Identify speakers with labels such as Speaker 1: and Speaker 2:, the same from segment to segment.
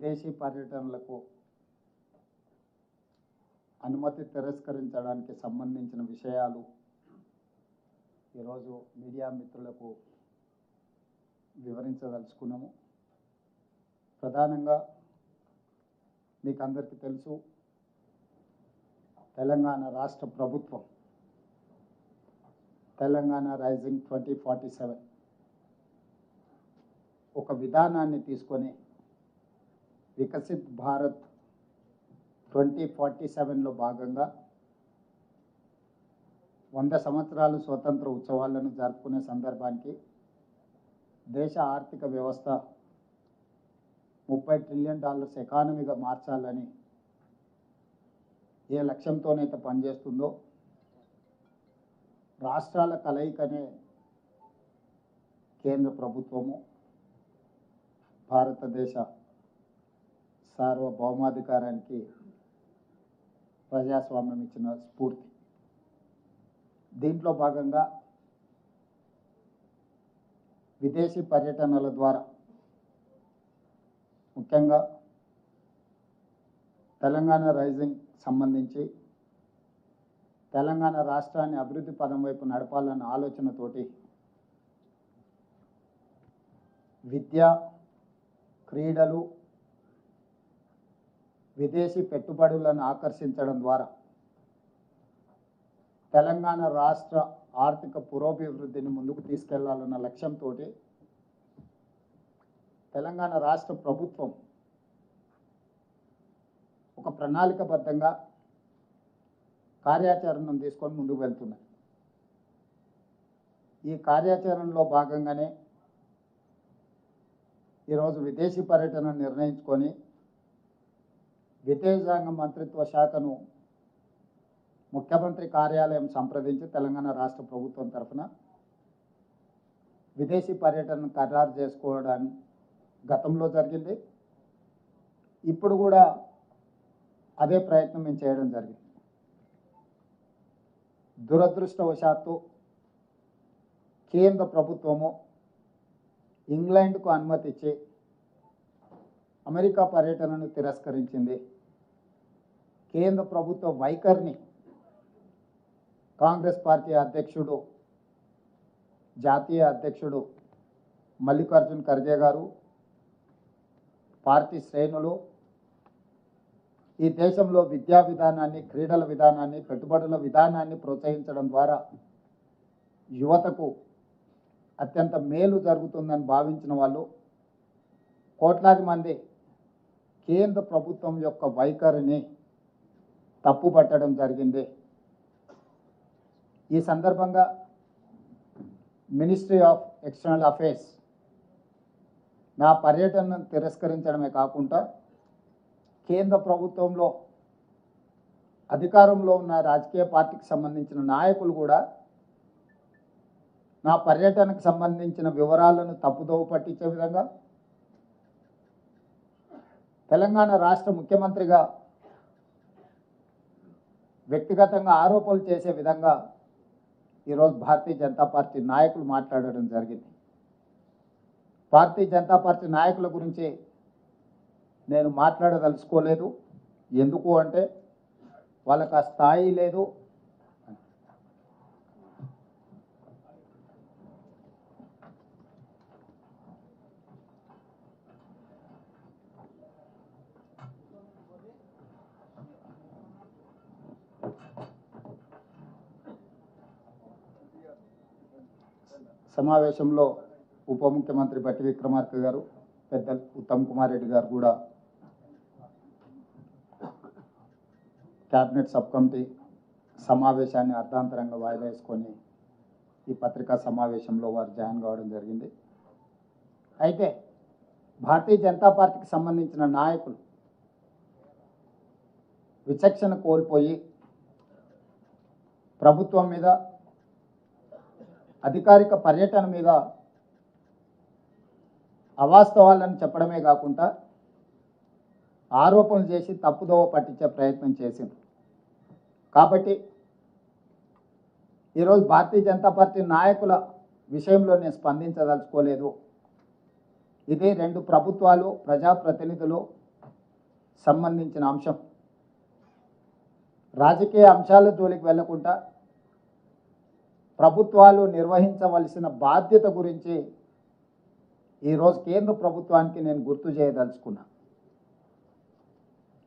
Speaker 1: విదేశీ పర్యటనలకు అనుమతి తిరస్కరించడానికి సంబంధించిన విషయాలు ఈరోజు మీడియా మిత్రులకు వివరించదలుచుకున్నాము. ప్రధానంగా మీకు అందరికీ తెలుసు, తెలంగాణ రాష్ట్ర ప్రభుత్వం తెలంగాణ రైజింగ్ 2047 ఒక విధానాన్ని తీసుకొని వికసిత్ భారత్ 2047లో భాగంగా 100 సంవత్సరాలు స్వతంత్ర ఉత్సవాలను జరుపుకునే సందర్భానికి దేశ ఆర్థిక వ్యవస్థ $30 ట్రిలియన్ ఎకానమీగా మార్చాలని ఏ లక్ష్యంతోనైతే పనిచేస్తుందో రాష్ట్రాల కలయికనే కేంద్ర ప్రభుత్వము భారతదేశ సార్వభౌమాధికారానికి ప్రజాస్వామ్యం ఇచ్చిన స్ఫూర్తి. దీంట్లో భాగంగా విదేశీ పర్యటనల ద్వారా ముఖ్యంగా తెలంగాణ రైజింగ్ సంబంధించి తెలంగాణ రాష్ట్రాన్ని అభివృద్ధి పదం వైపు నడపాలన్న ఆలోచనతోటి విద్య, క్రీడలు, విదేశీ పెట్టుబడులను ఆకర్షించడం ద్వారా తెలంగాణ రాష్ట్ర ఆర్థిక పురోభివృద్ధిని ముందుకు తీసుకెళ్లాలన్న లక్ష్యంతో తెలంగాణ రాష్ట్ర ప్రభుత్వం ఒక ప్రణాళికబద్ధంగా కార్యాచరణను తీసుకొని ముందుకు వెళ్తున్నది. ఈ కార్యాచరణలో భాగంగానే ఈరోజు విదేశీ పర్యటన నిర్ణయించుకొని విదేశాంగ మంత్రిత్వ శాఖను ముఖ్యమంత్రి కార్యాలయం సంప్రదించి తెలంగాణ రాష్ట్ర ప్రభుత్వం తరఫున విదేశీ పర్యటనను ఖరారు చేసుకోవడానికి గతంలో జరిగింది. ఇప్పుడు కూడా అదే ప్రయత్నం మేము చేయడం జరిగింది. దురదృష్టవశాత్తు కేంద్ర ప్రభుత్వము ఇంగ్లాండ్కు అనుమతి ఇచ్చి అమెరికా పర్యటనను తిరస్కరించింది. కేంద్ర ప్రభుత్వ వైఖరిని కాంగ్రెస్ పార్టీ అధ్యక్షుడు, జాతీయ అధ్యక్షుడు మల్లికార్జున్ ఖర్గే గారు, పార్టీ శ్రేణులు ఈ దేశంలో విద్యా విధానాన్ని, క్రీడల విధానాన్ని, పెట్టుబడుల విధానాన్ని ప్రోత్సహించడం ద్వారా యువతకు అత్యంత మేలు జరుగుతుందని భావించిన వాళ్ళు కోట్లాది మంది కేంద్ర ప్రభుత్వం యొక్క వైఖరిని తప్పుపట్టడం జరిగింది. ఈ సందర్భంగా మినిస్ట్రీ ఆఫ్ ఎక్స్టర్నల్ అఫైర్స్ నా పర్యటనను తిరస్కరించడమే కాకుండా కేంద్ర ప్రభుత్వంలో అధికారంలో ఉన్న రాజకీయ పార్టీకి సంబంధించిన నాయకులు కూడా నా పర్యటనకు సంబంధించిన వివరాలను తప్పుదోవ పట్టించే విధంగా, తెలంగాణ రాష్ట్ర ముఖ్యమంత్రిగా వ్యక్తిగతంగా ఆరోపణలు చేసే విధంగా ఈరోజు భారతీయ జనతా పార్టీ నాయకులు మాట్లాడడం జరిగింది. భారతీయ జనతా పార్టీ నాయకుల గురించి నేను మాట్లాడదలుచుకోలేదు. ఎందుకు అంటే వాళ్ళకి ఆ స్థాయి లేదు. సమావేశంలో ఉప ముఖ్యమంత్రి బట్టి విక్రమార్క గారు, పెద్దలు ఉత్తమ్ కుమార్ రెడ్డి గారు కూడా క్యాబినెట్ సబ్ కమిటీ సమావేశాన్ని అర్థాంతరంగా వాయిదా వేసుకొని ఈ పత్రికా సమావేశంలో వారు జాయిన్ కావడం జరిగింది. అయితే భారతీయ జనతా పార్టీకి సంబంధించిన నాయకులు విచక్షణ కోల్పోయి ప్రభుత్వం మీద, అధికారిక పర్యటన మీద అవాస్తవాలను చెప్పడమే కాకుండా ఆరోపణలు చేసి తప్పుదోవ పట్టించే ప్రయత్నం చేసింది. కాబట్టి ఈరోజు భారతీయ జనతా పార్టీ నాయకుల విషయంలో నేను స్పందించదలుచుకోలేదు. ఇది రెండు ప్రభుత్వాలు, ప్రజాప్రతినిధులు సంబంధించిన అంశం రాజకీయ అంశాల జోలికి వెళ్లకుండా ప్రభుత్వాలు నిర్వహించవలసిన బాధ్యత గురించి ఈరోజు కేంద్ర ప్రభుత్వానికి నేను గుర్తు చేయదలుచుకున్నా.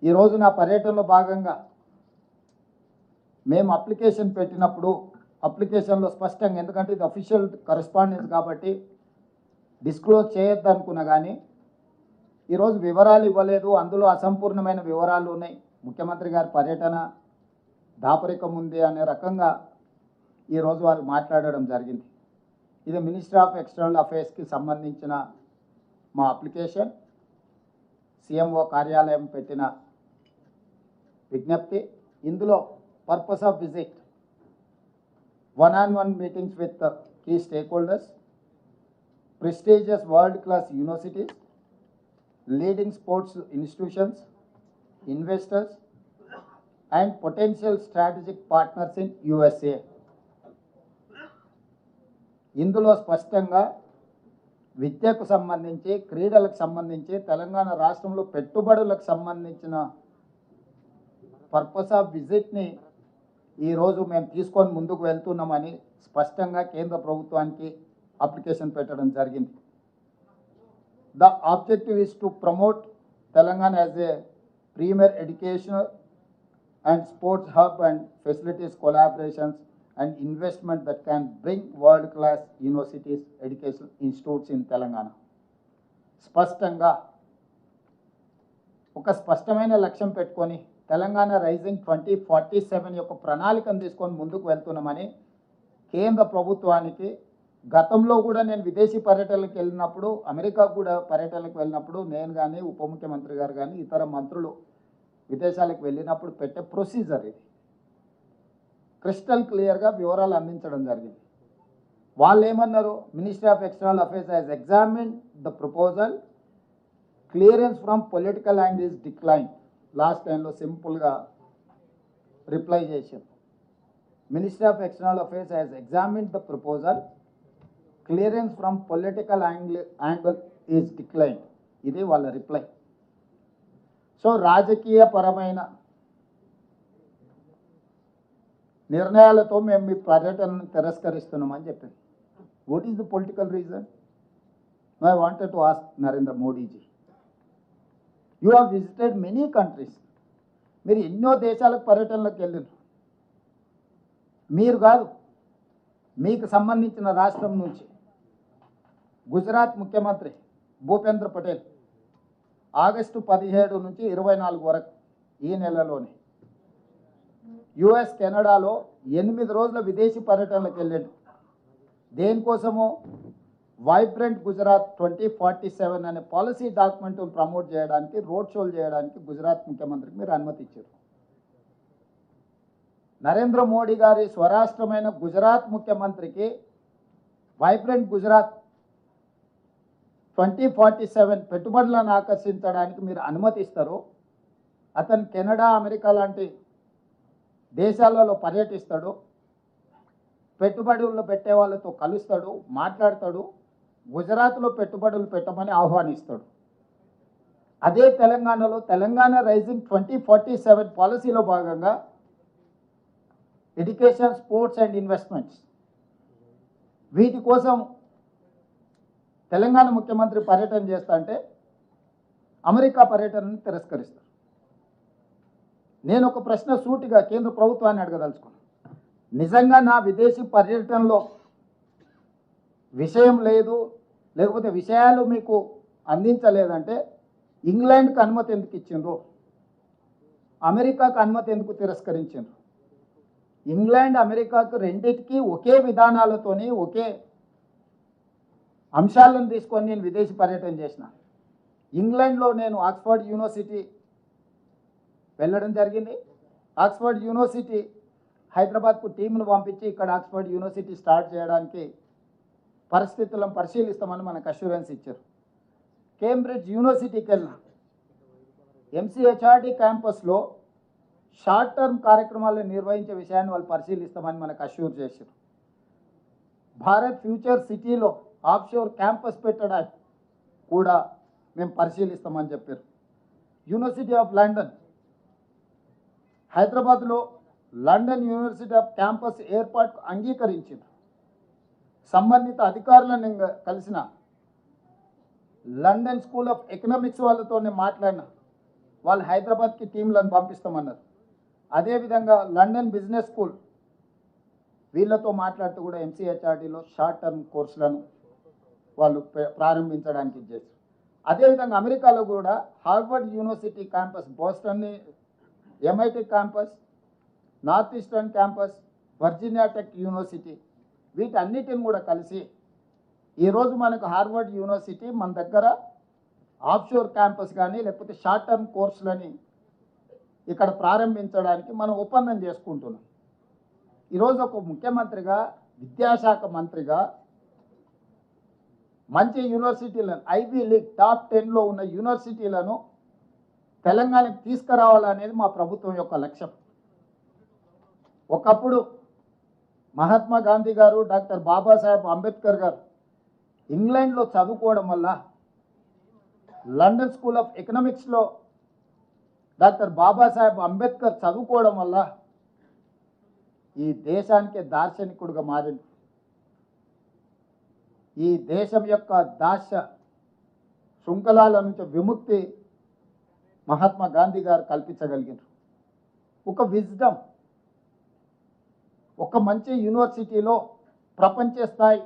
Speaker 1: ఈరోజు నా పర్యటనలో భాగంగా మేము అప్లికేషన్ పెట్టినప్పుడు అప్లికేషన్లో స్పష్టంగా, ఎందుకంటే ఇది అఫీషియల్ కరెస్పాండెన్స్ కాబట్టి డిస్క్లోజ్ చేయొద్దు అనుకున్నా, కానీ ఈరోజు వివరాలు ఇవ్వలేదు, అందులో అసంపూర్ణమైన వివరాలు ఉన్నాయి. ముఖ్యమంత్రి గారి పర్యటన దాపరికం ఉంది అనే రకంగా ఈరోజు వాళ్ళు మాట్లాడడం జరిగింది. ఇది మినిస్ట్రీ ఆఫ్ ఎక్స్టర్నల్ అఫైర్స్కి సంబంధించిన మా అప్లికేషన్, సిఎంఓ కార్యాలయం పెట్టిన విజ్ఞప్తి. ఇందులో purpose of visit, one-on-one meetings with key stakeholders, prestigious world-class universities, leading sports institutions, investors, and potential strategic partners in USA. ఇందులో స్పష్టంగా విద్యకు సంబంధించి, క్రీడలకు సంబంధించి, తెలంగాణ రాష్ట్రంలో పెట్టుబడులకు సంబంధించిన పర్పస్ ఆఫ్ విజిట్ని ఈరోజు మేము తీసుకొని ముందుకు వెళ్తున్నామని స్పష్టంగా కేంద్ర ప్రభుత్వానికి అప్లికేషన్ పెట్టడం జరిగింది. The objective is to promote Telangana as a premier educational and sports hub and facilities collaborations and investment that can bring world class universities education institutes in Telangana. స్పష్టంగా ఒక స్పష్టమైన లక్ష్యం పెట్టుకొని తెలంగాణ రైజింగ్ 2047 యొక్క ప్రణాళికను తీసుకొని ముందుకు వెళ్తున్నామని కేంద్ర ప్రభుత్వానికి, గతంలో కూడా నేను విదేశీ పర్యటనలకు వెళ్ళినప్పుడు, అమెరికా కూడా పర్యటనలకు వెళ్ళినప్పుడు నేను కానీ, ఉప ముఖ్యమంత్రి గారు కానీ, ఇతర మంత్రులు విదేశాలకు వెళ్ళినప్పుడు పెట్టే ప్రొసీజర్ ఇది. క్రిస్టల్ క్లియర్గా వివరాలు అందించడం జరిగింది. వాళ్ళు ఏమన్నారు, ministry of external affairs has examined the proposal, clearance from political angle is decline. Last టైంలో సింపుల్గా రిప్లై చేశారు. Ministry of external affairs has examined the proposal, clearance from political angle is decline. ఇది వాళ్ళ రిప్లై. సో రాజకీయపరమైన నిర్ణయాలతో మేము మీ పర్యటనను తిరస్కరిస్తున్నామని చెప్పింది. What is the political reason? I wanted to ask Narendra Modi ji, you have visited many countries. మీరు ఎన్నో దేశాలకు పర్యటనలకు వెళ్ళారు. మీరు కాదు, మీకు సంబంధించిన రాష్ట్రం నుంచి గుజరాత్ ముఖ్యమంత్రి భూపేంద్ర పటేల్ ఆగస్టు 17 నుంచి 24 వరకు ఈ నెలలోనే యుఎస్, కెనడాలో 8 రోజుల విదేశీ పర్యటనలకు వెళ్ళాడు. దేనికోసమో వైబ్రెంట్ గుజరాత్ 2047 అనే పాలసీ డాక్యుమెంట్ ప్రమోట్ చేయడానికి, రోడ్ షోలు చేయడానికి గుజరాత్ ముఖ్యమంత్రికి మీరు అనుమతి ఇచ్చారు. నరేంద్ర మోడీ గారి స్వరాష్ట్రమైన గుజరాత్ ముఖ్యమంత్రికి వైబ్రెంట్ గుజరాత్ 2047 పెట్టుబడులను ఆకర్షించడానికి మీరు అనుమతిస్తారు. అతను కెనడా, అమెరికా లాంటి దేశాలలో పర్యటిస్తాడు, పెట్టుబడులు పెట్టే వాళ్ళతో కలుస్తాడు, మాట్లాడతాడు, గుజరాత్లో పెట్టుబడులు పెట్టమని ఆహ్వానిస్తాడు. అదే తెలంగాణలో తెలంగాణ రైజింగ్ 2047 పాలసీలో భాగంగా ఎడ్యుకేషన్, స్పోర్ట్స్ అండ్ ఇన్వెస్ట్మెంట్స్, వీటి కోసం తెలంగాణ ముఖ్యమంత్రి పర్యటన చేస్తా అంటే అమెరికా పర్యటనను తిరస్కరిస్తారు. నేను ఒక ప్రశ్న సూటిగా కేంద్ర ప్రభుత్వాన్ని అడగదలుచుకున్నాను. నిజంగా నా విదేశీ పర్యటనలో విషయం లేదు, లేకపోతే విషయాలు మీకు అందించలేదంటే ఇంగ్లాండ్కి అనుమతి ఎందుకు ఇచ్చిండ్రు, అమెరికాకు అనుమతి ఎందుకు తిరస్కరించిండ్రు? ఇంగ్లాండ్, అమెరికాకు రెండింటికి ఒకే విధానాలతోని, ఒకే అంశాలను తీసుకొని నేను విదేశీ పర్యటన చేసిన. ఇంగ్లాండ్లో నేను ఆక్స్ఫర్డ్ యూనివర్సిటీ వెళ్ళడం జరిగింది. ఆక్స్ఫర్డ్ యూనివర్సిటీ హైదరాబాద్కు టీంను పంపించి ఇక్కడ ఆక్స్ఫర్డ్ యూనివర్సిటీ స్టార్ట్ చేయడానికి పరిస్థితులను పరిశీలిస్తామని మనకు అష్యూరెన్స్ ఇచ్చారు. కేంబ్రిడ్జ్ యూనివర్సిటీకి వెళ్ళిన ఎంసీహెచ్ఆర్డి క్యాంపస్లో షార్ట్ టర్మ్ కార్యక్రమాలను నిర్వహించే విషయాన్ని వాళ్ళు పరిశీలిస్తామని మనకు అష్యూర్ చేశారు. భారత్ ఫ్యూచర్ సిటీలో ఆఫ్షోర్ క్యాంపస్ పెట్టడానికి కూడా మేము పరిశీలిస్తామని చెప్పారు. యూనివర్సిటీ ఆఫ్ లండన్, హైదరాబాద్లో లండన్ యూనివర్సిటీ ఆఫ్ క్యాంపస్ ఏర్పాటుకు అంగీకరించింది. సంబంధిత అధికారులను నేను కలిసిన, లండన్ స్కూల్ ఆఫ్ ఎకనామిక్స్ వాళ్ళతో నేను మాట్లాడినా, వాళ్ళు హైదరాబాద్కి టీంలను పంపిస్తామన్నారు. అదేవిధంగా లండన్ బిజినెస్ స్కూల్ వీళ్ళతో మాట్లాడుతూ కూడా ఎంసీహెచ్ఆర్డీలో షార్ట్ టర్మ్ కోర్సులను వాళ్ళు ప్రారంభించడానికి చేస్తారు. అదేవిధంగా అమెరికాలో కూడా Harvard university campus, Boston MIT campus, north eastern campus, Virginia tech university, వీటన్నిటిని కూడా కలిసి ఈరోజు మనకు హార్వర్డ్ యూనివర్సిటీ మన దగ్గర ఆఫ్షోర్ క్యాంపస్ కానీ లేకపోతే షార్ట్ టర్మ్ కోర్సులని ఇక్కడ ప్రారంభించడానికి మనం ఒప్పందం చేసుకుంటున్నాం. ఈరోజు ఒక ముఖ్యమంత్రిగా, విద్యాశాఖ మంత్రిగా మంచి యూనివర్సిటీలను, ఐవీ లీగ్ టాప్ 10లో ఉన్న యూనివర్సిటీలను తెలంగాణకు తీసుకురావాలనేది మా ప్రభుత్వం యొక్క లక్ష్యం. ఒకప్పుడు మహాత్మా గాంధీ గారు, డాక్టర్ బాబాసాహెబ్ అంబేద్కర్ గారు ఇంగ్లాండ్లో చదువుకోవడం వల్ల, లండన్ స్కూల్ ఆఫ్ ఎకనామిక్స్లో డాక్టర్ బాబాసాహెబ్ అంబేద్కర్ చదువుకోవడం వల్ల ఈ దేశానికి దార్శనికుడిగా మారింది. ఈ దేశం యొక్క దాస్య శృంఖలాల నుంచి విముక్తి మహాత్మా గాంధీ గారు కల్పించగలిగారు. ఒక విజ్డమ్, ఒక మంచి యూనివర్సిటీలో ప్రపంచ స్థాయి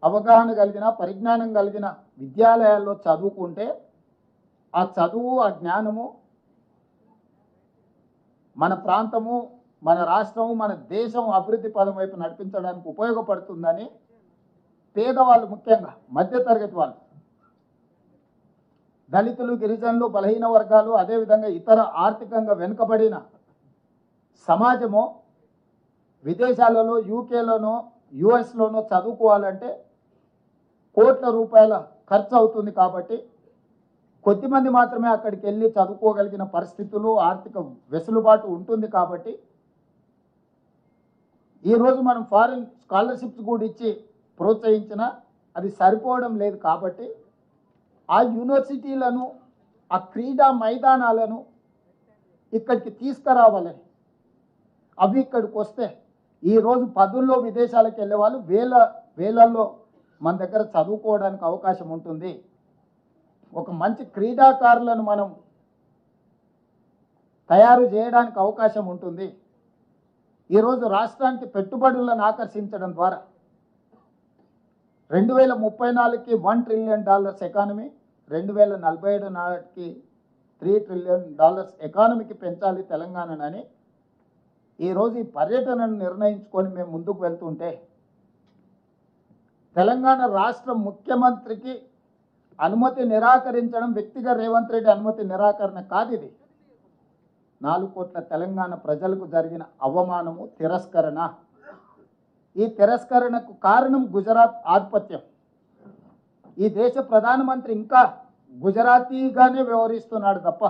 Speaker 1: అవగాహన కలిగిన, పరిజ్ఞానం కలిగిన విద్యాలయాల్లో చదువుకుంటే ఆ చదువు, ఆ జ్ఞానము మన ప్రాంతము, మన రాష్ట్రము, మన దేశం అభివృద్ధి పదం వైపు నడిపించడానికి ఉపయోగపడుతుందని పేదవాళ్ళు, ముఖ్యంగా మధ్యతరగతి వాళ్ళు, దళితులు, గిరిజనులు, బలహీన వర్గాలు, అదేవిధంగా ఇతర ఆర్థికంగా వెనుకబడిన సమాజము విదేశాలలో, యూకేలోనో యుఎస్లోనో చదువుకోవాలంటే కోట్ల రూపాయల ఖర్చు అవుతుంది. కాబట్టి కొద్దిమంది మాత్రమే అక్కడికి వెళ్ళి చదువుకోగలిగిన పరిస్థితులు, ఆర్థిక వెసులుబాటు ఉంటుంది. కాబట్టి ఈరోజు మనం ఫారిన్ స్కాలర్షిప్స్ కూడా ఇచ్చి ప్రోత్సహించినా అది సరిపోవడం లేదు. కాబట్టి ఆ యూనివర్సిటీలను, ఆ క్రీడా మైదానాలను ఇక్కడికి తీసుకురావాలని, అవి ఇక్కడికి వస్తే ఈరోజు పదుల్లో విదేశాలకు వెళ్ళే వాళ్ళు వేలల్లో మన దగ్గర చదువుకోవడానికి అవకాశం ఉంటుంది. ఒక మంచి క్రీడాకారులను మనం తయారు చేయడానికి అవకాశం ఉంటుంది. ఈరోజు రాష్ట్రానికి పెట్టుబడులను ఆకర్షించడం ద్వారా 2034కి $1 ట్రిలియన్ ఎకానమీ, 2047 నాటికి $3 ట్రిలియన్ ఎకానమీకి పెంచాలి తెలంగాణని ఈరోజు ఈ పర్యటనను నిర్ణయించుకొని మేము ముందుకు వెళ్తుంటే, తెలంగాణ రాష్ట్ర ముఖ్యమంత్రికి అనుమతి నిరాకరించడం వ్యక్తిగా రేవంత్ రెడ్డి అనుమతి నిరాకరణ కాదు. ఇది 4 కోట్ల తెలంగాణ ప్రజలకు జరిగిన అవమానము, తిరస్కరణ. ఈ తిరస్కరణకు కారణం గుజరాత్ ఆధిపత్యం. ఈ దేశ ప్రధానమంత్రి ఇంకా గుజరాతీగానే వ్యవహరిస్తున్నాడు తప్ప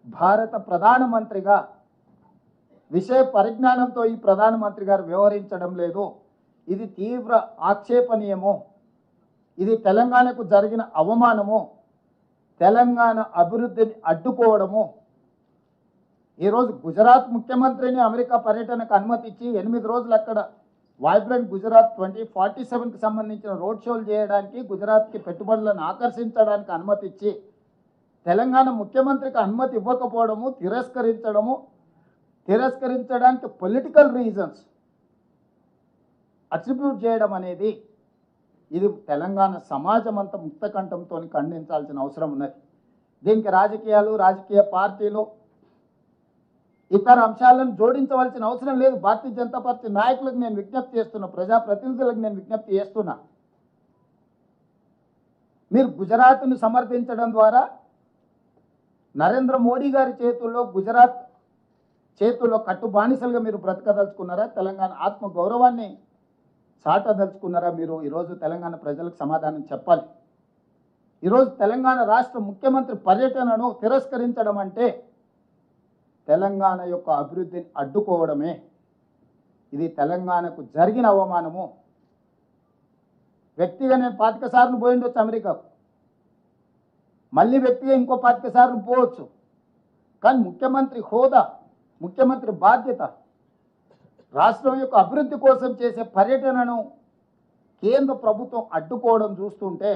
Speaker 1: భారత ప్రధానమంత్రిగా విషయ పరిజ్ఞానంతో ఈ ప్రధానమంత్రి గారు వ్యవహరించడం లేదు. ఇది తీవ్ర ఆక్షేపణీయము. ఇది తెలంగాణకు జరిగిన అవమానము, తెలంగాణ అభివృద్ధిని అడ్డుకోవడము. ఈరోజు గుజరాత్ ముఖ్యమంత్రిని అమెరికా పర్యటనకు అనుమతి ఇచ్చి 8 రోజులు అక్కడ వైబ్రెంట్ గుజరాత్ 2047కి సంబంధించిన రోడ్ షోలు చేయడానికి, గుజరాత్కి పెట్టుబడులను ఆకర్షించడానికి అనుమతి ఇచ్చి, తెలంగాణ ముఖ్యమంత్రికి అనుమతి ఇవ్వకపోవడము, తిరస్కరించడానికి పొలిటికల్ రీజన్స్ అట్రిబ్యూట్ చేయడం అనేది, ఇది తెలంగాణ సమాజం అంతా ముక్తకంఠంతో ఖండించాల్సిన అవసరం ఉన్నది. దీనికి రాజకీయాలు, రాజకీయ పార్టీలు, ఇతర అంశాలను జోడించవలసిన అవసరం లేదు. భారతీయ జనతా పార్టీ నాయకులకు నేను విజ్ఞప్తి చేస్తున్నా, ప్రజాప్రతినిధులకు నేను విజ్ఞప్తి చేస్తున్నా, మీరు గుజరాత్ను సమర్థించడం ద్వారా నరేంద్ర మోడీ గారి చేతుల్లో, గుజరాత్ చేతుల్లో కట్టు బానిసలుగా మీరు బ్రతకదలుచుకున్నారా? తెలంగాణ ఆత్మ గౌరవాన్ని చాటదలుచుకున్నారా? మీరు ఈరోజు తెలంగాణ ప్రజలకు సమాధానం చెప్పాలి. ఈరోజు తెలంగాణ రాష్ట్ర ముఖ్యమంత్రి పర్యటనను తిరస్కరించడం అంటే తెలంగాణ యొక్క అభివృద్ధిని అడ్డుకోవడమే. ఇది తెలంగాణకు జరిగిన అవమానము. వ్యక్తిగా నేను 25 సార్లు పోయిండొచ్చు అమెరికాకు. మళ్ళీ వ్యక్తిగా ఇంకో 10 సార్లు పోవచ్చు. కానీ ముఖ్యమంత్రి హోదా, ముఖ్యమంత్రి బాధ్యత, రాష్ట్రం యొక్క అభివృద్ధి కోసం చేసే పర్యటనను కేంద్ర ప్రభుత్వం అడ్డుకోవడం చూస్తుంటే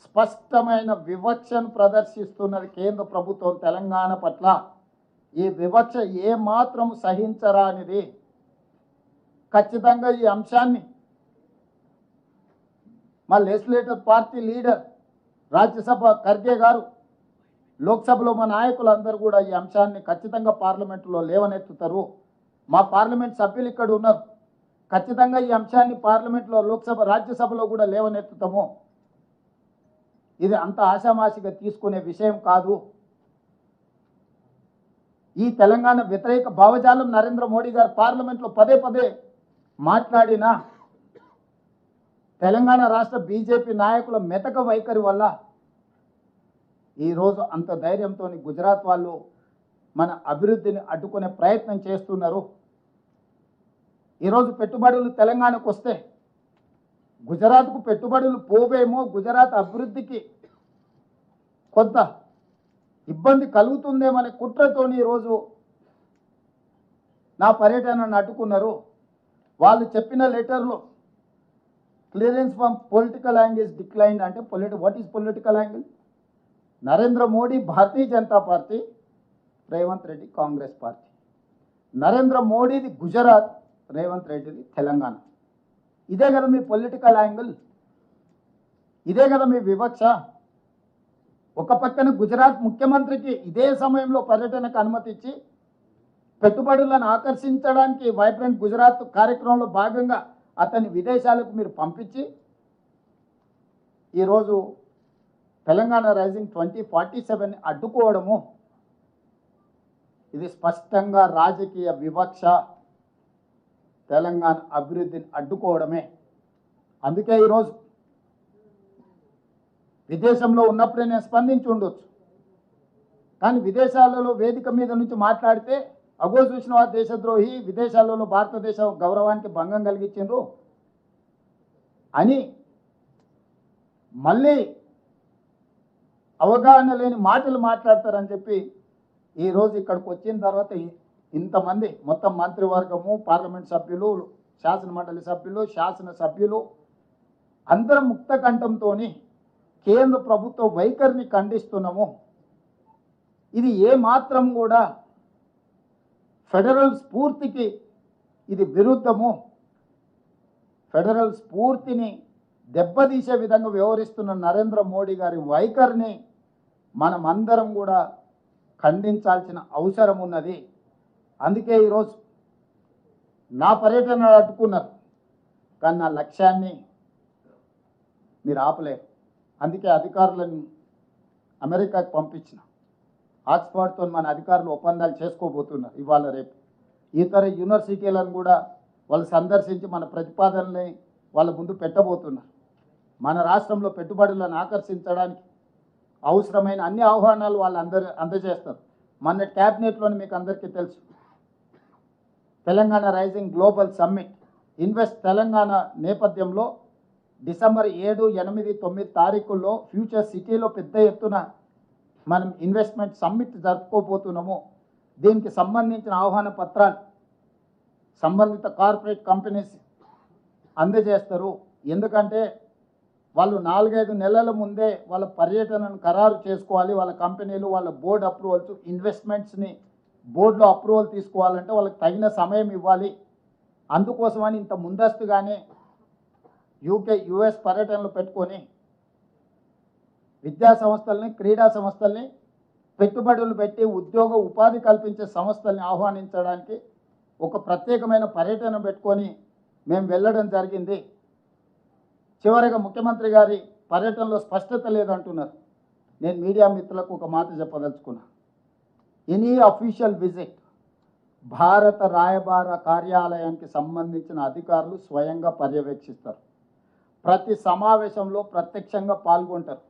Speaker 1: స్పష్టమైన వివక్షను ప్రదర్శిస్తున్నది కేంద్ర ప్రభుత్వం తెలంగాణ పట్ల. ఈ వివక్ష ఏమాత్రం సహించరానిది. ఖచ్చితంగా ఈ అంశాన్ని మా legislative party leader Rajya Sabha Kharge గారు, లోక్సభలో మా నాయకులందరూ కూడా ఈ అంశాన్ని ఖచ్చితంగా పార్లమెంటులో లేవనెత్తుతారు. మా పార్లమెంట్ సభ్యులు ఇక్కడ ఉన్నారు, ఖచ్చితంగా ఈ అంశాన్ని పార్లమెంట్లో, లోక్సభ, రాజ్యసభలో కూడా లేవనెత్తుతాము. ఇది అంత ఆషామాషిగా తీసుకునే విషయం కాదు. ఈ తెలంగాణ వ్యతిరేక భావజాలం నరేంద్ర మోడీ గారు పార్లమెంట్లో పదే పదే మాట్లాడినా తెలంగాణ రాష్ట్ర బీజేపీ నాయకుల మెతక వైఖరి వల్ల ఈరోజు అంత ధైర్యంతో గుజరాత్ వాళ్ళు మన అభివృద్ధిని అడ్డుకునే ప్రయత్నం చేస్తున్నారు. ఈరోజు పెట్టుబడులు తెలంగాణకు వస్తే గుజరాత్కు పెట్టుబడులు పోవేమో, గుజరాత్ అభివృద్ధికి కొంత ఇబ్బంది కలుగుతుందేమనే కుట్రతోని ఈరోజు నా పర్యటనను అడ్డుకున్నారు. వాళ్ళు చెప్పిన లెటర్లో clearance from political angle decline అంటే what is political angle? Narendra Modi Bharatiya Janata Party, Revanth Reddy Congress Party. Narendra మోడీది గుజరాత్, రేవంత్ రెడ్డిది తెలంగాణ. ఇదే కదా మీ పొలిటికల్ యాంగిల్, ఇదే కదా మీ వివక్ష. ఒక పక్కన గుజరాత్ ముఖ్యమంత్రికి ఇదే సమయంలో పర్యటనకు అనుమతి ఇచ్చి పెట్టుబడులను ఆకర్షించడానికి వైబ్రెంట్ గుజరాత్ కార్యక్రమంలో భాగంగా అతన్ని విదేశాలకు మీరు పంపించి ఈరోజు తెలంగాణ రైజింగ్ 2047 అడ్డుకోవడము, ఇది స్పష్టంగా రాజకీయ వివక్ష, తెలంగాణ అభివృద్ధిని అడ్డుకోవడమే. అందుకే ఈరోజు విదేశంలో ఉన్నప్పుడే నేను స్పందించి ఉండొచ్చు, కానీ విదేశాలలో వేదిక మీద నుంచి మాట్లాడితే అగో చూసిన దేశద్రోహి, విదేశాలలో భారతదేశ గౌరవానికి భంగం కలిగించిండ్రు అని మళ్ళీ అవగాహన లేని మాటలు మాట్లాడతారని చెప్పి ఈరోజు ఇక్కడికి వచ్చిన తర్వాత ఇంతమంది మొత్తం మంత్రివర్గము, పార్లమెంట్ సభ్యులు, శాసనమండలి సభ్యులు, శాసనసభ్యులు అందరం ముక్త కంఠంతో కేంద్ర ప్రభుత్వ వైఖరిని ఖండిస్తున్నాము. ఇది ఏమాత్రం కూడా ఫెడరల్ స్ఫూర్తికి ఇది విరుద్ధము. ఫెడరల్ స్ఫూర్తిని దెబ్బతీసే విధంగా వ్యవహరిస్తున్న నరేంద్ర మోడీ గారి వైఖరిని మనం అందరం కూడా ఖండించాల్సిన అవసరం ఉన్నది. అందుకే ఈరోజు నా పర్యటన అడ్డుకున్నారు, కానీ నా లక్ష్యాన్ని మీరు ఆపలేరు. అందుకే అధికారులను అమెరికాకు పంపించిన, ఆక్స్ఫర్డ్తో మన అధికారులు ఒప్పందాలు చేసుకోబోతున్నారు ఇవాళ రేపు. ఇతర యూనివర్సిటీలను కూడా వాళ్ళు సందర్శించి మన ప్రతిపాదనని వాళ్ళ ముందు పెట్టబోతున్నారు. మన రాష్ట్రంలో పెట్టుబడులను ఆకర్షించడానికి అవసరమైన అన్ని ఆహ్వానాలు వాళ్ళు అందజేస్తారు. మన క్యాబినెట్లోని మీకు అందరికీ తెలుసు, Telangana rising global summit invest Telangana నేపథ్యంలో డిసెంబర్ 7, 8, 9 తారీఖుల్లో ఫ్యూచర్ సిటీలో పెద్ద ఎత్తున మనం ఇన్వెస్ట్మెంట్ సమ్మిట్ జరుపుకోబోతున్నాము. దీనికి సంబంధించిన ఆహ్వాన పత్రాలు సంబంధిత కార్పొరేట్ కంపెనీస్ అందజేస్తారు. ఎందుకంటే వాళ్ళు 4-5 నెలల ముందే వాళ్ళ పర్యటనను ఖరారు చేసుకోవాలి. వాళ్ళ కంపెనీలు, వాళ్ళ బోర్డు అప్రూవల్స్, ఇన్వెస్ట్మెంట్స్ని బోర్డులో అప్రూవల్ తీసుకోవాలంటే వాళ్ళకి తగిన సమయం ఇవ్వాలి. అందుకోసమని ఇంత ముందస్తుగానే యుఎస్ పర్యటనలు పెట్టుకొని విద్యా సంస్థల్ని, క్రీడా సంస్థల్ని, పెట్టుబడులు పెట్టి ఉద్యోగ ఉపాధి కల్పించే సంస్థల్ని ఆహ్వానించడానికి ఒక ప్రత్యేకమైన పర్యటన పెట్టుకొని మేము వెళ్ళడం జరిగింది. చివరిగా ముఖ్యమంత్రి గారి పర్యటనలో స్పష్టత లేదంటున్నారు. నేను మీడియా మిత్రులకు ఒక మాట చెప్పదలుచుకున్నా. ఎనీ అఫీషియల్ విజిట్ భారత రాయబార కార్యాలయానికి సంబంధించిన అధికారులు స్వయంగా పర్యవేక్షిస్తారు. ప్రతి సమావేశంలో ప్రత్యక్షంగా పాల్గొంటారు.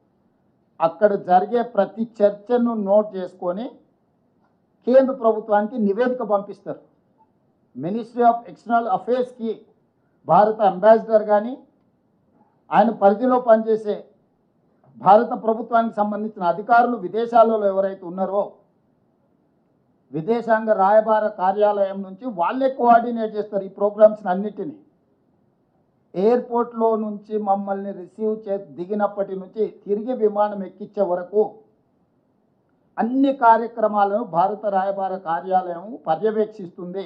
Speaker 1: అక్కడ జరిగే ప్రతి చర్చను నోట్ చేసుకొని కేంద్ర ప్రభుత్వానికి నివేదిక పంపిస్తారు. మినిస్ట్రీ ఆఫ్ ఎక్స్టర్నల్ అఫేర్స్కి భారత అంబాసిడర్ కానీ, ఆయన పరిధిలో పనిచేసే భారత ప్రభుత్వానికి సంబంధించిన అధికారులు విదేశాలలో ఎవరైతే ఉన్నారో విదేశాంగ రాయబార కార్యాలయం నుంచి వాళ్ళే కోఆర్డినేట్ చేస్తారు ఈ ప్రోగ్రామ్స్ అన్నిటినీ. ఎయిర్పోర్ట్లో నుంచి మమ్మల్ని రిసీవ్ దిగినప్పటి నుంచి తిరిగి విమానం ఎక్కించే వరకు అన్ని కార్యక్రమాలను భారత రాయబార కార్యాలయం పర్యవేక్షిస్తుంది.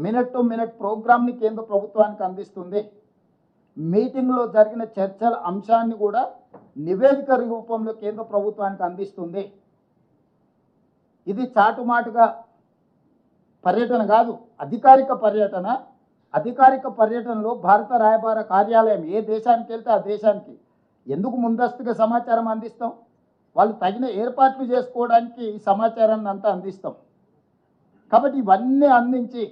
Speaker 1: మినిట్ టు మినిట్ ప్రోగ్రామ్ని కేంద్ర ప్రభుత్వానికి అందిస్తుంది. మీటింగ్లో జరిగిన చర్చల అంశాన్ని కూడా నివేదిక రూపంలో కేంద్ర ప్రభుత్వానికి అందిస్తుంది. ఇది చాటుమాటుగా పర్యటన కాదు, అధికారిక పర్యటన. అధికారిక పర్యటనలో భారత రాయబార కార్యాలయం ఏ దేశానికి వెళ్తే ఆ దేశానికి ఎందుకు ముందస్తుగా సమాచారం అందిస్తాం? వాళ్ళు తగిన ఏర్పాట్లు చేసుకోవడానికి ఈ సమాచారాన్ని అంతా అందిస్తాం. కాబట్టి ఇవన్నీ అందించి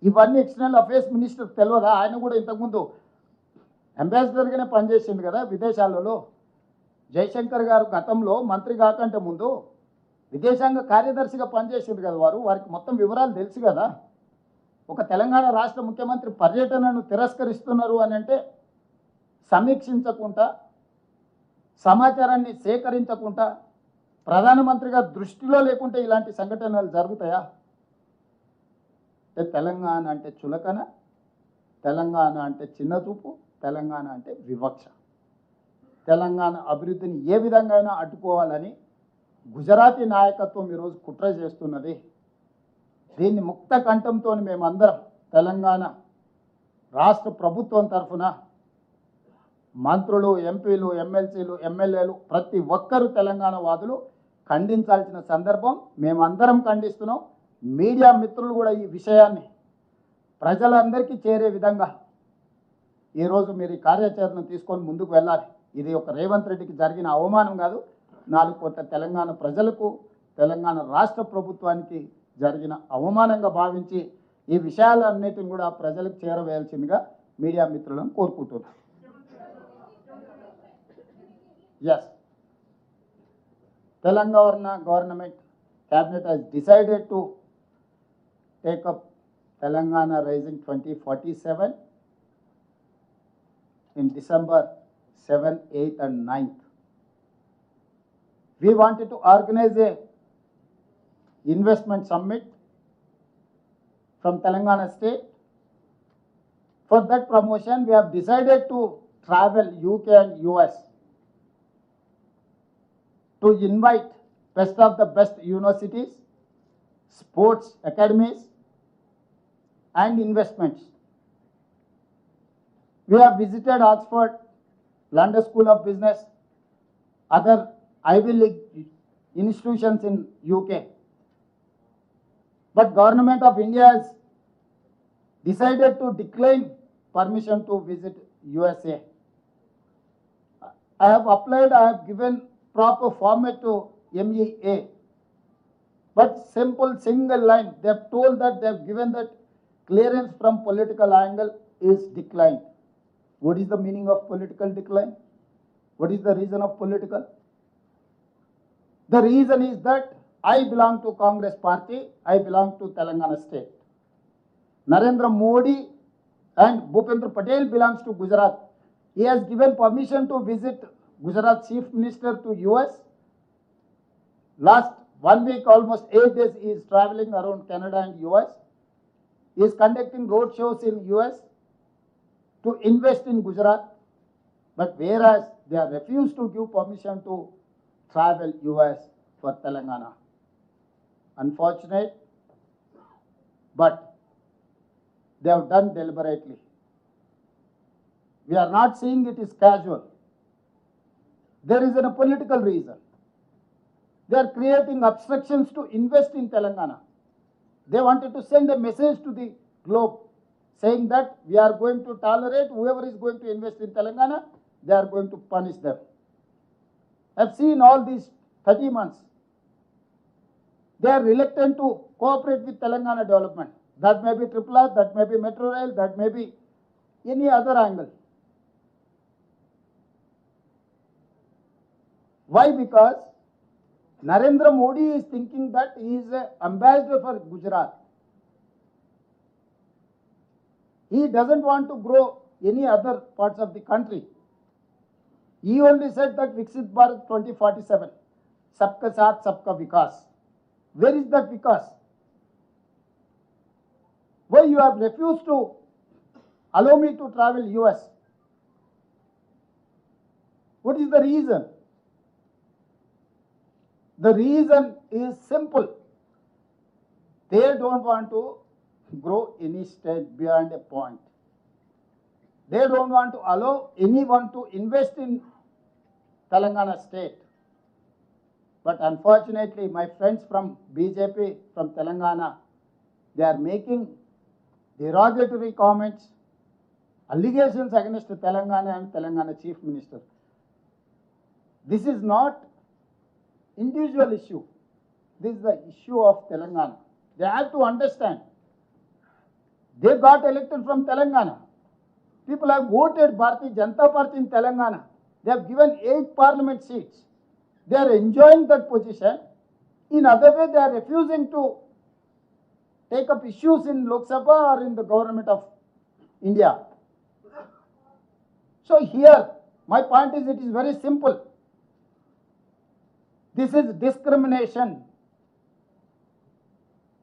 Speaker 1: ఇవన్నీ ఎక్స్టర్నల్ అఫేర్స్ మినిస్టర్ తెలియదా? ఆయన కూడా ఇంతకుముందు అంబాసిడర్గానే పనిచేసింది కదా విదేశాలలో. జయశంకర్ గారు గతంలో మంత్రి కాకంటే ముందు విదేశాంగ కార్యదర్శిగా పనిచేసింది కదా వారు. వారికి మొత్తం వివరాలు తెలుసు కదా. ఒక తెలంగాణ రాష్ట్ర ముఖ్యమంత్రి పర్యటనను తిరస్కరిస్తున్నారు అని అంటే సమీక్షించకుండా, సమాచారాన్ని సేకరించకుండా, ప్రధానమంత్రిగా దృష్టిలో లేకుంటే ఇలాంటి సంఘటనలు జరుగుతాయా? తెలంగాణ అంటే చులకన, తెలంగాణ అంటే చిన్నచూపు, తెలంగాణ అంటే వివక్ష. తెలంగాణ అభివృద్ధిని ఏ విధంగా అయినా అడ్డుకోవాలని గుజరాతీ నాయకత్వం ఈరోజు కుట్ర చేస్తున్నది. దీన్ని ముక్త కంఠంతో మేమందరం తెలంగాణ రాష్ట్ర ప్రభుత్వం తరఫున మంత్రులు, ఎంపీలు, ఎమ్మెల్సీలు, ఎమ్మెల్యేలు ప్రతి ఒక్కరూ తెలంగాణ వాదులు ఖండించాల్సిన సందర్భం. మేమందరం ఖండిస్తున్నాం. మీడియా మిత్రులు కూడా ఈ విషయాన్ని ప్రజలందరికీ చేరే విధంగా ఈరోజు మీరు ఈ కార్యాచరణ తీసుకొని ముందుకు వెళ్ళాలి. ఇది ఒక రేవంత్ రెడ్డికి జరిగిన అవమానం కాదు, 4 కోట్ల తెలంగాణ ప్రజలకు, తెలంగాణ రాష్ట్ర ప్రభుత్వానికి జరిగిన అవమానంగా భావించి ఈ విషయాలన్నిటిని కూడా ప్రజలకు చేరవేయాల్సిందిగా మీడియా మిత్రులను కోరుకుంటున్నాను. Yes, Telangana government cabinet has decided to take up Telangana Rising 2047 in December 7, 8 and 9th. We wanted to organize a investment summit from Telangana state. For that promotion, we have decided to travel UK and US to invite best of the best universities, sports academies and investments. We have visited Oxford, London School of Business, other Ivy League institutions in UK. But Government of India has decided to decline permission to visit USA. I have applied, I have given proper format to MEA, but simple single line, they have told that they have given that clearance from political angle is declined. What is the meaning of political decline? What is the reason of political? The reason is that I belong to Congress party, I belong to Telangana state. Narendra Modi and Bhupendra Patel belongs to Gujarat. He has given permission to visit Gujarat Chief Minister to US. Last 1 week, almost 8 days, he is traveling around Canada and US. He is conducting road shows in US to invest in Gujarat. But whereas they have refused to give permission to travel US for Telangana. Unfortunate, but they have done deliberately. We are not saying it is casual. There is a political reason. They are creating obstructions to invest in Telangana. They wanted to send a message to the globe saying that we are going to tolerate whoever is going to invest in Telangana, they are going to punish them. I have seen all these 30 months. They are reluctant to cooperate with Telangana development. That may be Triple R, that may be Metro Rail, that may be any other angle. Why? Because Narendra Modi is thinking that he is an ambassador for Gujarat. He doesn't want to grow any other parts of the country. He only said that Viksit Bharat 2047, Sabka Saath, Sabka Vikas. Where is that Vikas? Why you have refused to allow me to travel US? What is the reason? The reason is simple. They don't want to grow any state beyond a point. They don't want to allow anyone to invest in Telangana state. But unfortunately, my friends from BJP, from Telangana, they are making derogatory comments, allegations against Telangana and Telangana Chief Minister. This is not individual issue. This is the issue of Telangana. They have to understand. They got elected from Telangana. People have voted Bharatiya Janata Party in Telangana. They have given 8 parliament seats. They are enjoying that position. In other way, they are refusing to take up issues in Lok Sabha or in the government of India. So here, my point is, it is very simple. This is discrimination.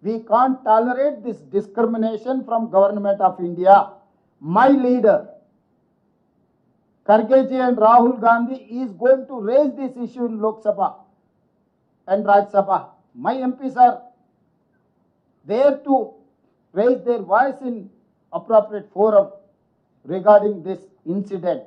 Speaker 1: We can't tolerate this discrimination from government of India. My leader, Kharge and Rahul Gandhi, is going to raise this issue in Lok Sabha and Rajya Sabha. My MPs are there to raise their voice in appropriate forum regarding this incident.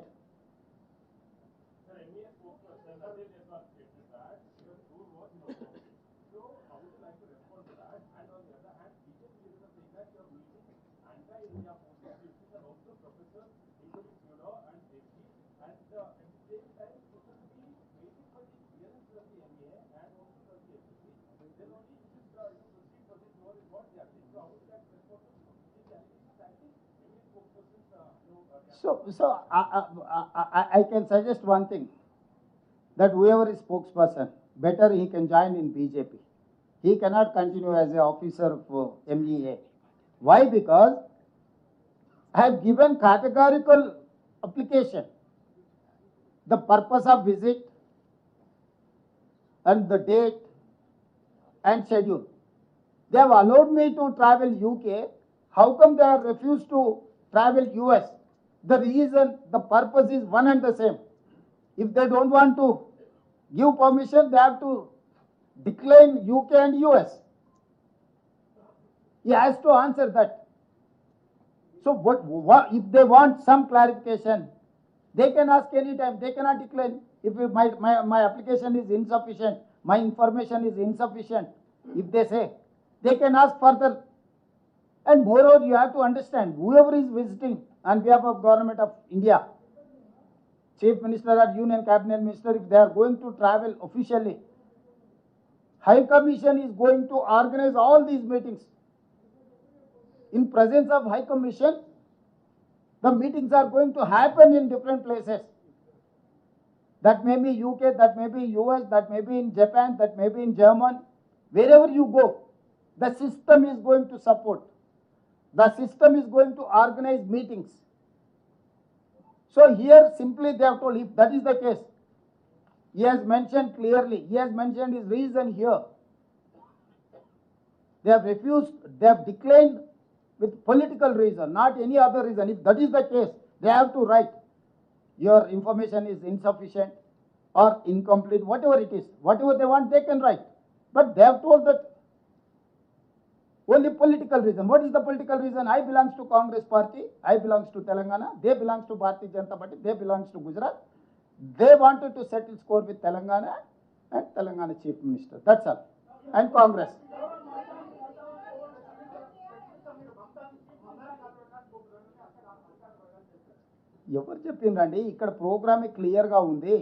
Speaker 1: So I can suggest one thing, that whoever is spokesperson, better he can join in BJP. He cannot continue as an officer of MEA. Why? Because I have given categorical application, the purpose of visit and the date and schedule. They have allowed me to travel UK. How come they have refused to travel US? The reason, the purpose is one and the same. If they don't want to give permission, they have to decline UK and US. He has to answer that. So what if they want some clarification, they can ask any time. They cannot decline. If my application is insufficient, my information is insufficient, if they say, they can ask further. And moreover, you have to understand, whoever is visiting on behalf of Government of India, Chief Minister or Union Cabinet Minister, if they are going to travel officially, High Commission is going to organize all these meetings. In presence of High Commission, the meetings are going to happen in different places. That may be UK, that may be US, that may be in Japan, that may be in Germany. Wherever you go, the system is going to support. The system is going to organize meetings. So here simply they have told, if that is the case, he has mentioned clearly, he has mentioned his reason here. They have refused, they have declined with political reason, not any other reason. If that is the case, they have to write, your information is insufficient or incomplete, whatever it is. Whatever they want, they can write. But they have told that only political reason. What is the political reason? I belongs to Congress party, I belongs to Telangana, they belongs to Bharatiya Janata Party, they belongs to Gujarat. They wanted to settle score with Telangana and Telangana Chief Minister. That's all. And Congress. ఎవరు చెప్పిండ్రండి? ఇక్కడ ప్రోగ్రామే క్లియర్గా ఉంది.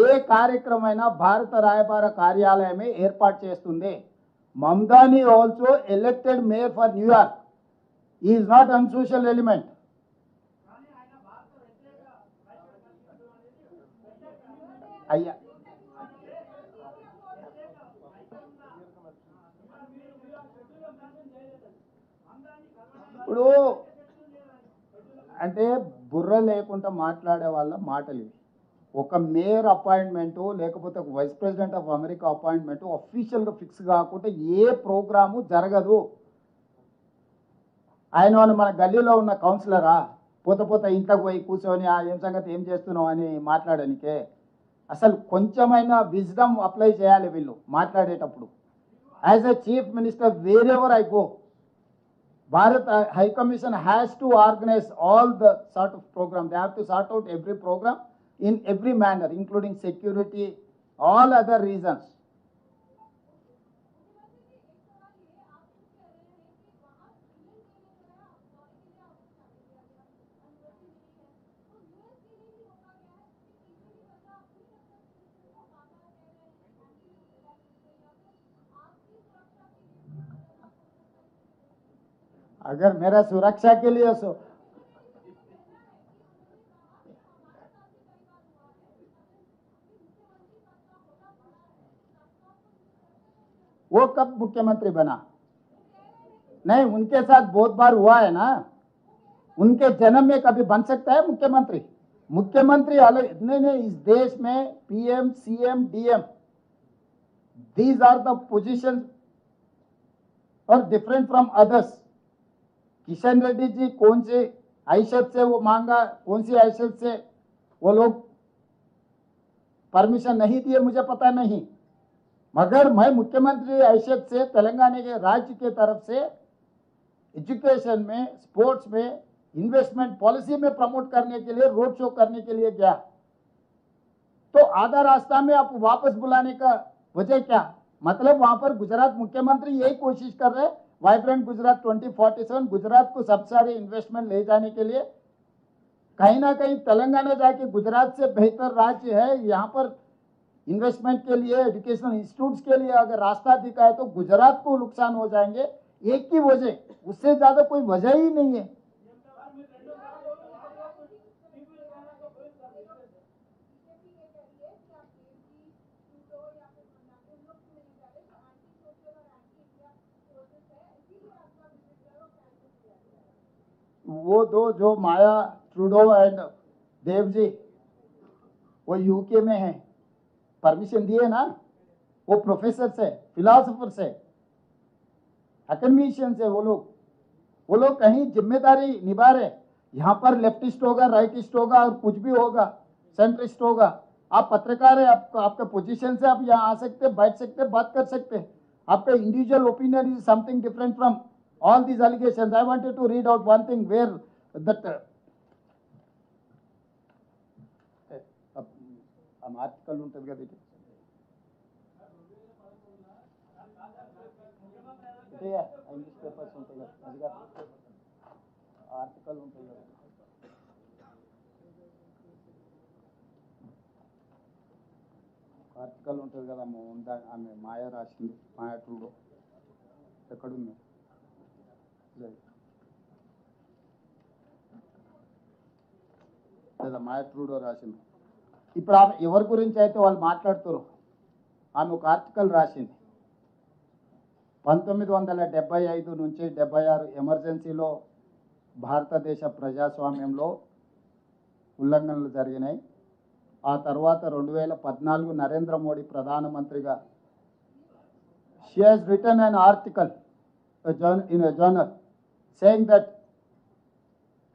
Speaker 1: ఏ కార్యక్రమైనా భారత రాయబార కార్యాలయమే ఏర్పాటు చేస్తుంది. Mamdani also elected mayor for New York. ఈ is not unsocial element. అయ్యా ఇప్పుడు అంటే బుర్ర లేకుండా మాట్లాడే వాళ్ళ మాటలు ఇవి. ఒక మేయర్ అపాయింట్మెంటు లేకపోతే ఒక vice president of America appointment అఫీషియల్గా ఫిక్స్ కాకుంటే ఏ ప్రోగ్రాము జరగదు. ఆయన మన గల్లీలో ఉన్న కౌన్సిలరా పోతే ఇంట్లోకి పోయి కూర్చొని ఏం సంగతి ఏం చేస్తున్నావు అని మాట్లాడడానికే. అసలు కొంచెమైనా విజ్డమ్ అప్లై చేయాలి వీళ్ళు మాట్లాడేటప్పుడు. As a chief minister wear ever I go, Bharat High Commission has to organize all the sort of program. They have to sort out every program in every manner, including security, all other reasons. अगर मेरा सुरक्षा के लिए वो कब मुख्यमंत्री बना? नहीं, उनके साथ बहुत बार हुआ है ना. उनके जन्म में कभी बन सकता है मुख्यमंत्री? मुख्यमंत्री अलग नहीं, इस देश में PM, CM, DM, these are the positions और different from others. Kishan Reddy ji कौन सी हैसियत से वो मांगा, कौन सी हैसियत से वो लोग परमिशन नहीं दिए मुझे पता नहीं, मगर मैं मुख्यमंत्री हैसियत से तेलंगाना के राज्य के तरफ से एजुकेशन में, स्पोर्ट्स में, इन्वेस्टमेंट पॉलिसी में प्रमोट करने के लिए, रोड शो करने के लिए गया. तो आधा रास्ता में आप वापस बुलाने का वजह क्या? मतलब वहां पर गुजरात मुख्यमंत्री यही कोशिश कर रहे हैं, वाइब्रेंट गुजरात 2047, गुजरात को सब सारे इन्वेस्टमेंट ले जाने के लिए. कहीं ना कहीं तेलंगाना जाके गुजरात से बेहतर राज्य है. यहाँ पर इन्वेस्टमेंट के लिए, एजुकेशनल इंस्टीट्यूट्स के लिए अगर रास्ता दिखाए तो गुजरात को नुकसान हो जाएंगे. एक की वजह, उससे ज्यादा कोई वजह ही नहीं है. वो दो जो माया ट्रूडो एंड देव जी, वो यूके में हैं, परमिशन दिए ना. वो प्रोफेसर से, फिलोसोफर से, एकेडमिशियन से, वो लोग कहीं जिम्मेदारी निभा रहे. यहाँ पर लेफ्टिस्ट होगा, राइटिस्ट होगा और कुछ भी होगा, सेंट्रिस्ट होगा. आप पत्रकार है, आपका पोजीशन से आप यहाँ आ सकते, बैठ सकते, बात कर सकते. आपका individual opinion is something different from all these allegations. I wanted to read out one thing where that article untadi kada ఇది ఇంగ్లీష్ పేపర్స్ ఉంటాయి కదా, అది కాదు ఆర్టికల్ ఉంటుంది కదా, ఆర్టికల్ ఉంటుంది కదా, ఆమె మాయా రాసింది, మాయా ట్రూడో ఎక్కడుంది లేదా మాయా ట్రూడో రాసింది. ఇప్పుడు ఆమె ఎవరి గురించి అయితే వాళ్ళు మాట్లాడుతారు, ఆమె ఒక ఆర్టికల్ రాసింది. 1975 నుంచి 76 ఎమర్జెన్సీలో భారతదేశ ప్రజాస్వామ్యంలో ఉల్లంఘనలు జరిగినాయి. ఆ తర్వాత 2014 నరేంద్ర మోడీ ప్రధానమంత్రిగా she has written an article in a journal saying that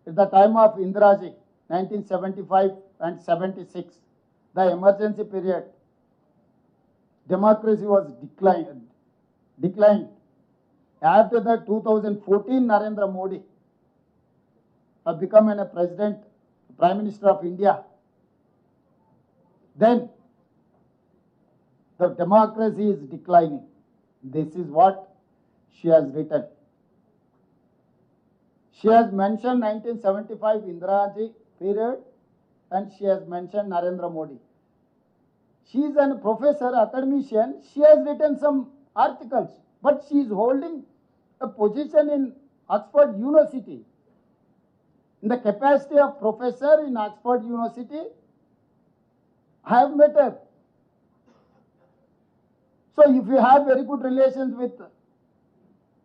Speaker 1: at the time of Indiraji 1975 and 76, the emergency period, democracy was declined. After that 2014 Narendra Modi have become a president, prime minister of India. Then the democracy is declining. This is what she has written. She has mentioned 1975 Indiraji period and she has mentioned Narendra Modi. She is a professor, academician. She has written some articles, but she is holding a position in Oxford University. In the capacity of professor in Oxford University, I have met her. So if you have very good relations with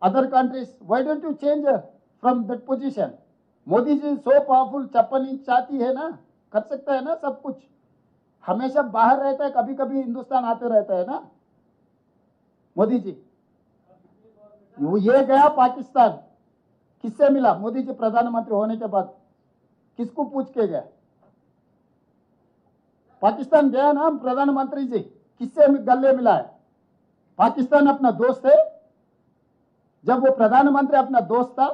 Speaker 1: other countries, why don't you change her from that position? Modi ji so powerful, 56 inch छाती है ना, कर सकता है ना सब कुछ. हमेशा बाहर रहता है, कभी कभी हिंदुस्तान आते रहता है ना मोदी जी। ये गया पाकिस्तान, किससे मिला मोदी जी प्रधानमंत्री होने के बाद? किसको पूछ के गया? पाकिस्तान गया ना प्रधानमंत्री जी, किससे गले मिला है? पाकिस्तान अपना दोस्त है। जब वो प्रधानमंत्री अपना दोस्त था,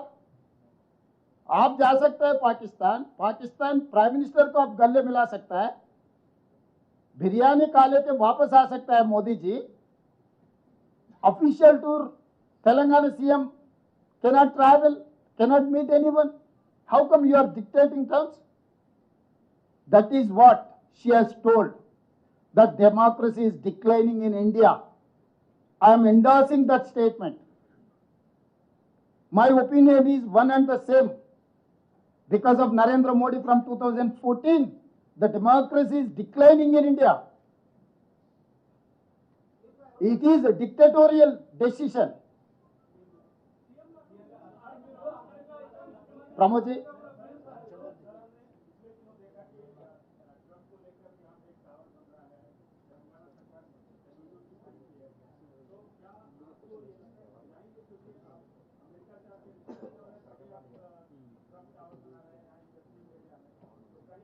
Speaker 1: आप जा सकते हैं पाकिस्तान, पाकिस्तान प्राइम मिनिस्टर को आप गले मिला सकता है, बिरयानी खा लेके वापस आ सकता है Modi ji. Official tour Telangana CM cannot travel, cannot meet anyone. How come you are dictating terms? That is what she has told, that democracy is declining in India. I am endorsing that statement. My opinion is one and the same. Because of Narendra Modi from 2014, the democracy is declining in India. It is a dictatorial decision. Pramod ji,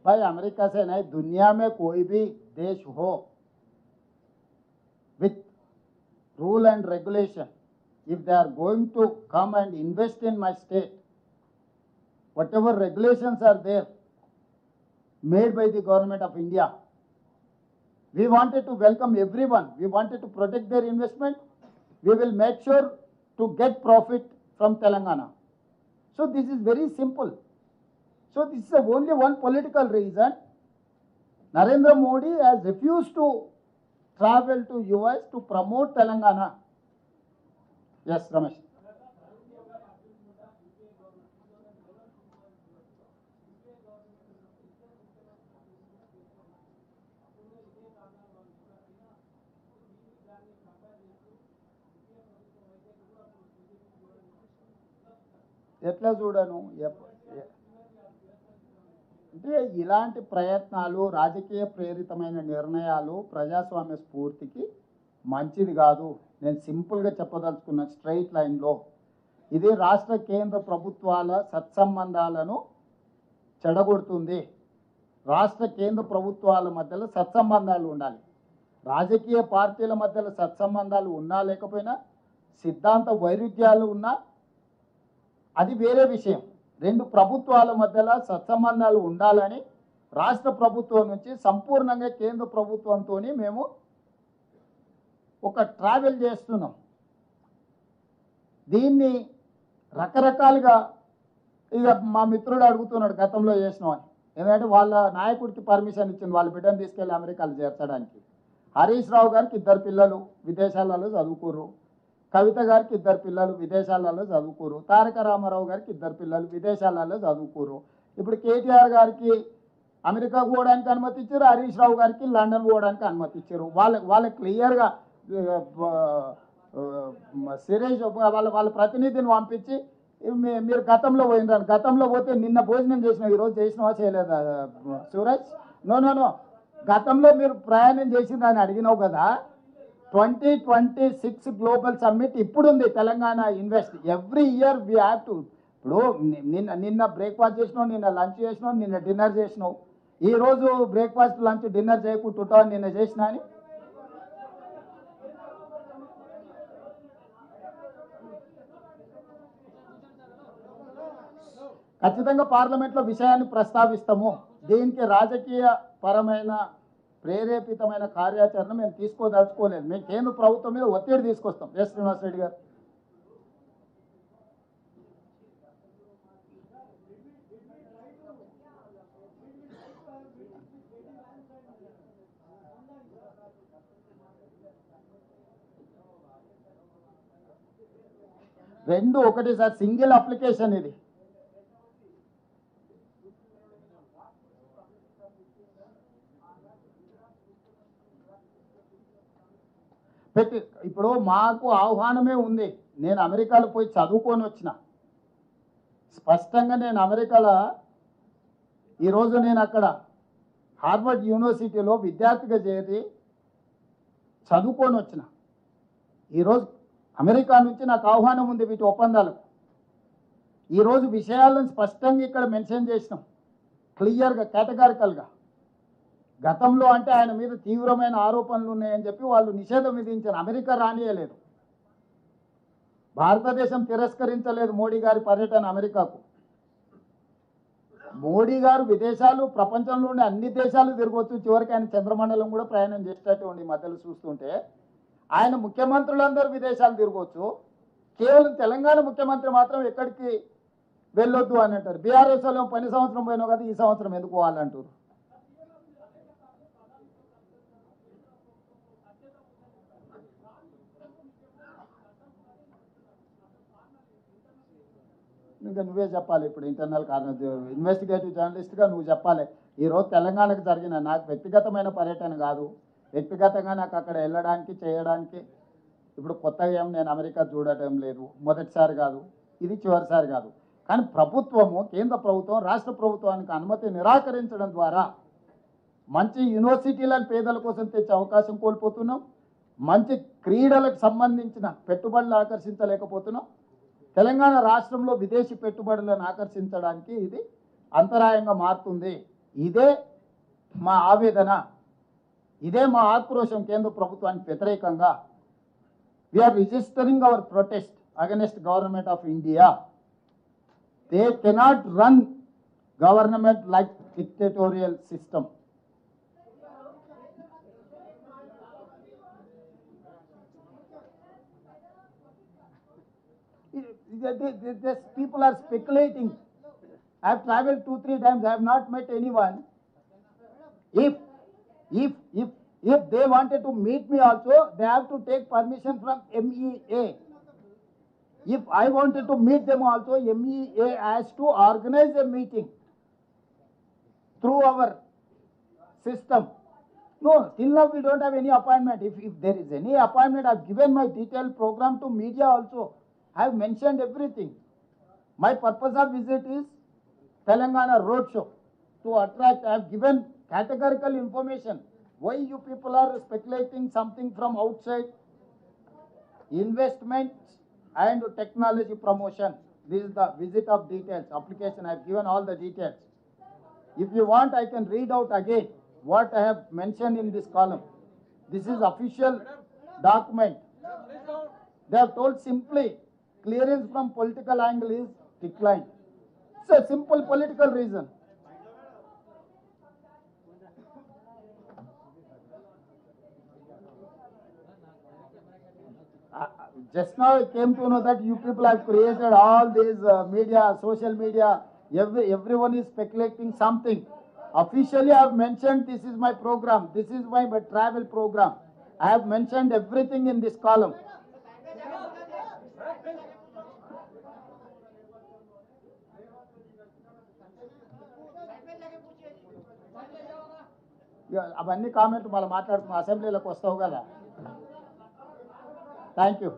Speaker 1: भाई America से नहीं, दुनिया में कोई भी देश हो with rule and regulation, if they are going to come and invest in my state, whatever regulations are there made by the government of India, we wanted to welcome everyone. We wanted to protect their investment. We will make sure to get profit from Telangana. So this is very simple. So this is only one political reason. Narendra Modi has refused to travel to US to promote Telangana. Yes, Ramesh. ఎట్లా చూడను అంటే ఇలాంటి ప్రయత్నాలు, రాజకీయ ప్రేరితమైన నిర్ణయాలు ప్రజాస్వామ్య స్ఫూర్తికి మంచిది కాదు. నేను సింపుల్గా చెప్పదలుచుకున్న స్ట్రైట్ లైన్లో, ఇది రాష్ట్ర కేంద్ర ప్రభుత్వాల సత్సంబంధాలను చెడగొడుతుంది. రాష్ట్ర కేంద్ర ప్రభుత్వాల మధ్యలో సత్సంబంధాలు ఉండాలి. రాజకీయ పార్టీల మధ్యలో సత్సంబంధాలు ఉన్నా లేకపోయినా, సిద్ధాంత వైరుధ్యాలు ఉన్నా అది వేరే విషయం. రెండు ప్రభుత్వాల మధ్యలో సత్సంబంధాలు ఉండాలని రాష్ట్ర ప్రభుత్వం నుంచి సంపూర్ణంగా కేంద్ర ప్రభుత్వంతో మేము ఒక ట్రావెల్ చేస్తున్నాం. దీన్ని రకరకాలుగా ఇక మా మిత్రుడు అడుగుతున్నాడు గతంలో చేసినామని, ఎందుకంటే వాళ్ళ నాయకుడికి పర్మిషన్ ఇచ్చింది వాళ్ళ బిడ్డను తీసుకెళ్ళి అమెరికాలో చేర్చడానికి. హరీష్ రావు గారికి 2 పిల్లలు విదేశాలలో చదువుకోరు, కవిత గారికి 2 పిల్లలు విదేశాలలో చదువుకోరు, తారక రామారావు గారికి 2 పిల్లలు విదేశాలలో చదువుకోరు. ఇప్పుడు కేటీఆర్ గారికి అమెరికా పోవడానికి అనుమతి ఇచ్చారు, హరీష్ రావు గారికి లండన్ పోవడానికి అనుమతి ఇచ్చారు. వాళ్ళకి క్లియర్గా సిరీష్ వాళ్ళ ప్రతినిధిని పంపించి మీరు గతంలో పోయినారు, గతంలో పోతే నిన్న భోజనం చేసినావు, ఈరోజు చేసినావా చేయలేదా సూరజ్? నో, గతంలో మీరు ప్రయాణం చేసిందని అడిగినావు కదా. 2026 గ్లోబల్ సమ్మిట్ ఇప్పుడు ఉంది. Telangana invest every year we have to. ఇప్పుడు నిన్న బ్రేక్ఫాస్ట్ చేసినావు, నిన్న లంచ్ చేసినావు, నిన్న డిన్నర్ చేసినావు. ఈరోజు బ్రేక్ఫాస్ట్ లంచ్ డిన్నర్ చేయకుంటుంటావు నిన్న చేసినా అని. ఖచ్చితంగా పార్లమెంట్లో విషయాన్ని ప్రస్తావిస్తాము. దీనికి రాజకీయ పరమైన ప్రేరేపితమైన కార్యాచరణ మేము తీసుకోదలుచుకోలేదు. మేము కేంద్ర ప్రభుత్వం మీద ఒత్తిడి తీసుకొస్తాం. ఎస్ శ్రీనివాస్ రెడ్డి గారు. రెండు ఒకటి సార్, సింగిల్ అప్లికేషన్ ఇది. పెట్టి ఇప్పుడు మాకు ఆహ్వానమే ఉంది. నేను అమెరికాలో పోయి చదువుకొని వచ్చిన. స్పష్టంగా నేను అమెరికాలో ఈరోజు నేను అక్కడ హార్వర్డ్ యూనివర్సిటీలో విద్యార్థిగా చేరి చదువుకొని వచ్చిన. ఈరోజు అమెరికా నుంచి నాకు ఆహ్వానం ఉంది వీటి ఒప్పందాలకు. ఈరోజు విషయాలను స్పష్టంగా ఇక్కడ మెన్షన్ చేసినాం, క్లియర్గా, కేటగారికల్గా. గతంలో అంటే ఆయన మీద తీవ్రమైన ఆరోపణలు ఉన్నాయని చెప్పి వాళ్ళు నిషేధం విధించారు, అమెరికా రానియలేదు. భారతదేశం తిరస్కరించలేదు మోడీ గారి పర్యటన అమెరికాకు. మోడీ గారు విదేశాలు, ప్రపంచంలోని అన్ని దేశాలు తిరగవచ్చు, చివరికి ఆయన చంద్రమండలం కూడా ప్రయాణం చేసేటట్టు ఉండి మధ్యలో చూస్తుంటే. ఆయన ముఖ్యమంత్రులందరూ విదేశాలు తిరగవచ్చు, కేవలం తెలంగాణ ముఖ్యమంత్రి మాత్రం ఎక్కడికి వెళ్ళొద్దు అని అంటారు. బీఆర్ఎస్ వాళ్ళు పని సంవత్సరం పోయినా కదా, ఈ సంవత్సరం ఎందుకు పోవాలంటారు. ఇంకా నువ్వే చెప్పాలి ఇప్పుడు. ఇంటర్నల్ కారణం, ఇన్వెస్టిగేటివ్ జర్నలిస్ట్గా నువ్వు చెప్పాలి. ఈరోజు తెలంగాణకు జరిగిన, నాకు వ్యక్తిగతమైన పర్యటన కాదు, వ్యక్తిగతంగా నాకు అక్కడ వెళ్ళడానికి చేయడానికి ఇప్పుడు కొత్తగా ఏం నేను అమెరికా చూడటం లేదు, మొదటిసారి కాదు, ఇది చివరిసారి కాదు. కానీ ప్రభుత్వము, కేంద్ర ప్రభుత్వం రాష్ట్ర ప్రభుత్వానికి అనుమతి నిరాకరించడం ద్వారా మంచి యూనివర్సిటీలను పేదల కోసం తెచ్చే అవకాశం కోల్పోతున్నాం, మంచి క్రీడలకు సంబంధించిన పెట్టుబడులు ఆకర్షించలేకపోతున్నాం. తెలంగాణ రాష్ట్రంలో విదేశీ పెట్టుబడులను ఆకర్షించడానికి ఇది అంతరాయంగా మారుతుంది. ఇదే మా ఆవేదన, ఇదే మా ఆక్రోశం కేంద్ర ప్రభుత్వానికి వ్యతిరేకంగా. We are registering our protest against government of India. They cannot run government like dictatorial system. These people are speculating. I have traveled 2-3 times. I have not met anyone. If they wanted to meet me also, they have to take permission from MEA. If I wanted to meet them also, MEA has to organize a meeting through our system. No, till now we don't have any appointment. If there is any appointment, I have given my detailed program to media also. I have mentioned everything. My purpose of visit is Telangana roadshow to attract. I have given categorical information. Why you people are speculating something from outside? Investment and technology promotion. This is the visit of details. Application, I have given all the details. If you want, I can read out again what I have mentioned in this column. This is official document. They have told simply, clearance from political angle is declined. It's a simple political reason. Just now I came to know that you people have created all these media, social media, everyone is speculating something. Officially I have mentioned this is my program, this is my travel program. I have mentioned everything in this column. అవన్నీ comment మళ్ళీ మాట్లాడుకున్నాం, అసెంబ్లీలోకి వస్తావు కదా. Thank you.